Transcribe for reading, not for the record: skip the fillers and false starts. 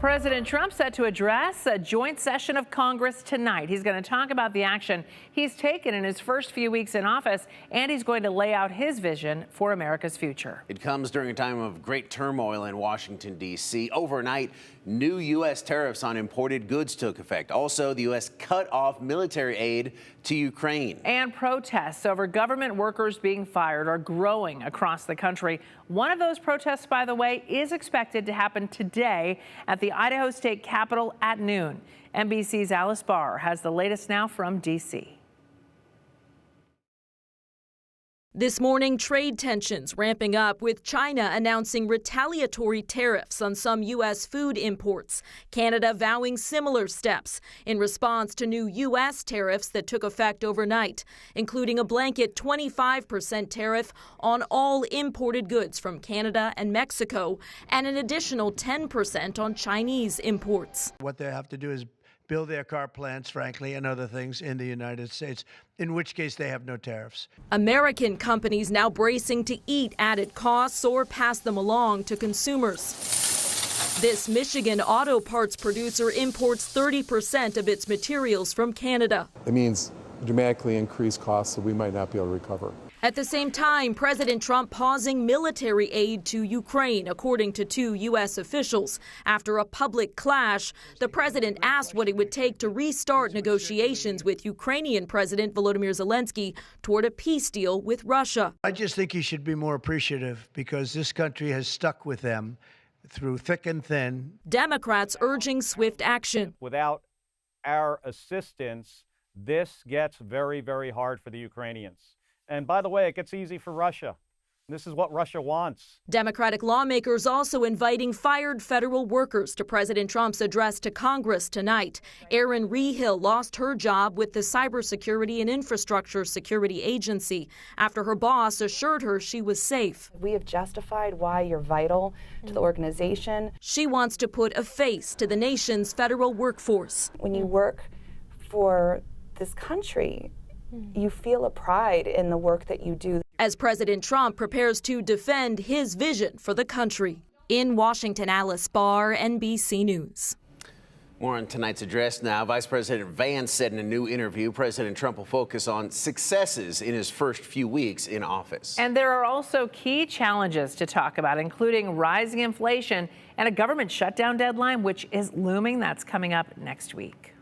President Trump set to address a joint session of Congress tonight. He's going to talk about the action he's taken in his first few weeks in office, and he's going to lay out his vision for America's future. It comes during a time of great turmoil in Washington, D.C. Overnight, new U.S. tariffs on imported goods took effect. Also, the U.S. cut off military aid to Ukraine. And protests over government workers being fired are growing across the country. One of those protests, by the way, is expected to happen today at the Idaho State Capitol at noon. NBC's Alice Barr has the latest now from D.C. This morning, trade tensions ramping up with China announcing retaliatory tariffs on some U.S. food imports. Canada vowing similar steps in response to new U.S. tariffs that took effect overnight, including a blanket 25% tariff on all imported goods from Canada and Mexico and an additional 10% on Chinese imports. What they have to do is build their car plants, frankly, and other things in the United States, in which case they have no tariffs. American companies now bracing to eat added costs or pass them along to consumers. This Michigan auto parts producer imports 30% of its materials from Canada. It means dramatically increased costs that we might not be able to recover. At the same time, President Trump pausing military aid to Ukraine, according to two U.S. officials. After a public clash, the president asked what it would take to restart negotiations with Ukrainian President Volodymyr Zelensky toward a peace deal with Russia. I just think he should be more appreciative because this country has stuck with them through thick and thin. Democrats urging swift action. Without our assistance, this gets very, very hard for the Ukrainians. And by the way, it gets easy for Russia. This is what Russia wants. Democratic lawmakers also inviting fired federal workers to President Trump's address to Congress tonight. Erin Rehill lost her job with the Cybersecurity and Infrastructure Security Agency after her boss assured her she was safe. We have justified why you're vital to the organization. She wants to put a face to the nation's federal workforce. When you work for this country, you feel a pride in the work that you do. As President Trump prepares to defend his vision for the country. In Washington, Alice Barr, NBC News. More on tonight's address now. Vice President Vance said in a new interview President Trump will focus on successes in his first few weeks in office. And there are also key challenges to talk about, including rising inflation and a government shutdown deadline, which is looming. That's coming up next week.